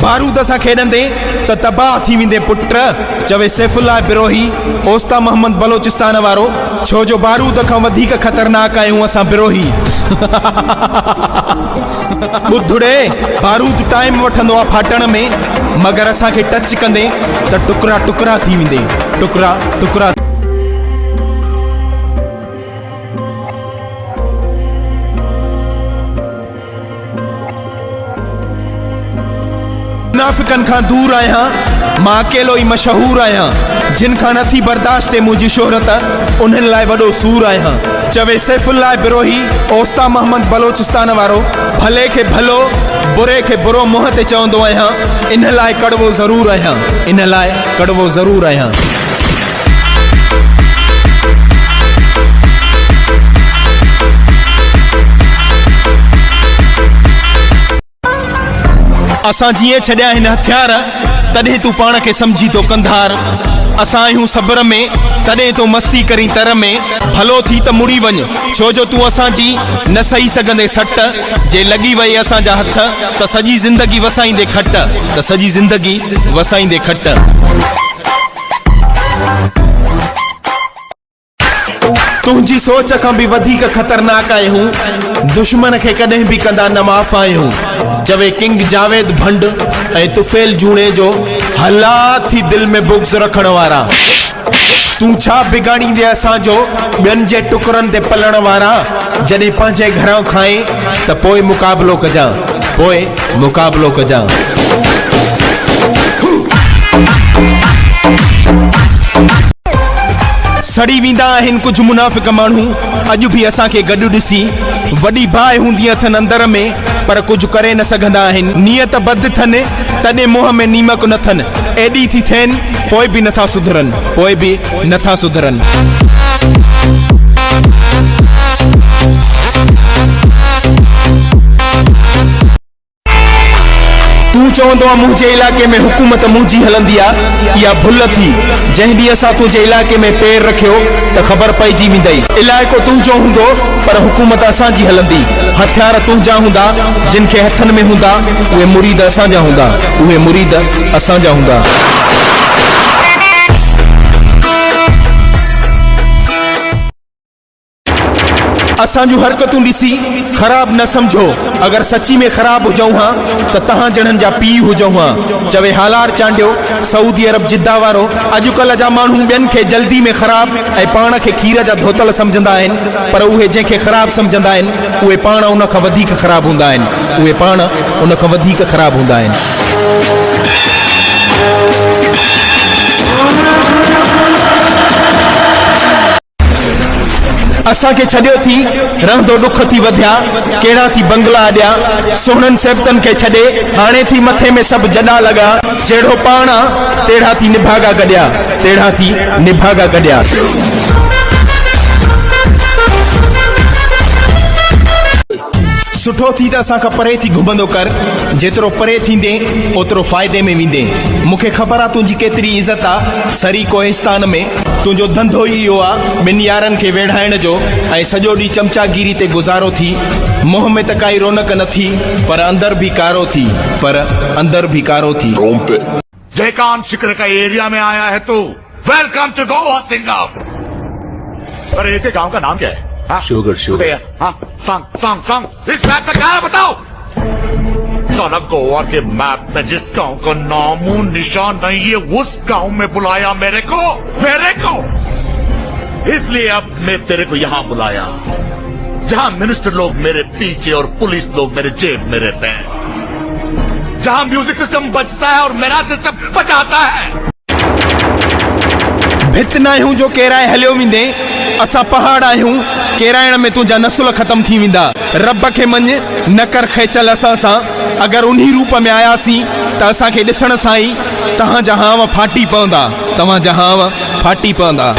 बारूद सां खेॾंदे त तबाह थी वेंदे पुट। चवे सैफुल्लाह बिरोही ओस्ता मोहम्मद बलोचिस्तान वारो, छो जो बारूद खां वधीक ख़तरनाक आहियूं असां बिरोही। ॿुधड़े बारूद टाइम वठंदो आहे फाटण में, मगर असांखे टच कंदे त टुकड़ा टुकड़ा थी वेंदे, टुकड़ा टुकड़ा। मुनाफिकन खां दूर आहियां, मां अकेलो ई मशहूर आहियां। जिन खां नथी बर्दाश्त है मुंहिंजी शोहरत, उन्हनि लाइ वॾो सूर आहियां। चवे सैफुल्लाह बिरोही ओस्ता मोहम्मद बलोचिस्तान वारो, भले खे भलो बुरे खे बुरो मुंहं ते चवंदो आहियां। इन लाइ कड़वो ज़रूर आहियां, इन लाइ कड़वो ज़रूर आहियां। असां जीअं छॾिया हिन हथियार, तॾहिं तूं पाण खे समझी तो कंधार। असां आहियूं सब्र में, तॾहिं तो मस्ती करी तर में। भलो थी त मुड़ी वञ, छो जो तूं असांजी न सही सघंदे सट। जे लॻी वई असांजा हथ त सॼी ज़िंदगी वसाईंदे खट, त सॼी ज़िंदगी वसाईंदे खट। तुंहिंजी सोच खां बि वधीक ख़तरनाक आहियूं, दुश्मन खे कॾहिं बि कंदा न माफ़ आहियूं। चवे किंग जावेद भंड ऐं तुफेल जूणे जो, हला थी दिल में बुग़्ज़ रखण वारा। तूं छा बिगाड़ींदे असांजो ॿियनि जे टुकरनि ते पलण वारा। जॾहिं पंहिंजे घरां खाए त पोइ मुक़ाबलो कजां, पोइ मुक़ाबलो कजां। सड़ी वेंदा आहिनि कुझु मुनाफ़िक माण्हू, अॼु बि असांखे गॾु ॾिसी। वॾी बाहि हूंदी अथनि अंदर में, पर कुझु करे न सघंदा आहिनि। नियत बद थनि तॾहिं मुंहं में नीमक न थनि। एॾी थी थियनि पोइ बि नथा सुधरनि, पोइ बि नथा सुधरनि। तूं चवंदो आहे मुंहिंजे इलाइक़े में हुकूमत मुंहिंजी हलंदी आहे, इहा भुल थी। जंहिं ॾींहुं असां तुंहिंजे इलाइक़े में पेर रखियो त ख़बर पइजी वेंदई। इलाइक़ो तुंहिंजो हूंदो पर हुकूमत असांजी हलंदी। हथियार तुंहिंजा हूंदा, जिन खे हथनि में हूंदा उहे मुरीद असांजा हूंदा, उहे मुरीद असांजा हूंदा। असांजूं हरकतूं ॾिसी ख़राब न समझो। अगर सची में ख़राब हुजऊं हा त तहां जणनि जा पीउ हुजऊं हा। चवे हालार चांडियो सऊदी अरब जिद्दा वारो, अॼुकल्ह जा माण्हू ॿियनि खे जल्दी में ख़राब ऐं पाण खे खीर जा धोतल समझंदा आहिनि, पर उहे जंहिंखे ख़राब समझंदा आहिनि उहे पाण उन खां वधीक ख़राब हूंदा आहिनि, उहे पाण उन खां वधीक ख़राब हूंदा आहिनि। असांखे छॾियो थी रहंदो ॾुख थी वधिया, कहिड़ा थी बंगला अॾिया। सोहणनि सेवतनि खे छॾे हाणे थी मथे में सभु जॾा लॻा। जहिड़ो पाण आहे तेढ़ा थी निभागा गॾिया, तेढ़ा थी निभागा गॾिया। सुठो थी त असां खां परे थी घुमंदो कर। जेतिरो परे थींदे ओतिरो फ़ाइदे में वेंदे। मूंखे ख़बर आहे तुंहिंजी केतिरी इज़त आहे सरी कोहिस्तान में। तुंहिंजो धंधो ई इहो आहे ॿिनि यारनि खे वेढ़ाइण जो ऐं सॼो ॾींहुं चमचागिरी ते गुज़ारो थी। मुंहं में त काई रौनक न थी, पर अंदर भी कारो थी, पर अंदर भी कारो थी। जयकान शिखर का एरिया में आया है तू। Welcome to Goa Singham. अरे इसके गांव का नाम क्या है? शुगर हाँ, संग इस मैप में क्या है बताओ। साला गोवा के मैप में जिस गांव का नामो निशान नहीं है उस गांव में बुलाया मेरे को। इसलिए अब मैं तेरे को यहाँ बुलाया जहाँ मिनिस्टर लोग मेरे पीछे और पुलिस लोग मेरे जेब में रहते हैं, जहाँ म्यूजिक सिस्टम बजता है और मेरा सिस्टम बजाता है। भित न आहियूं जो केराए हलियो वेंदे, असां पहाड़ आहियूं केराइण में तुंहिंजा नसुल ख़त्म थी वेंदा। रब खे मञ न कर खेचल असां सां। अगर उन्ही रूप में आयासीं त असांखे ॾिसण सां ई तव्हांजा हाव फाटी पवंदा, तव्हांजा हाव फाटी पवंदा।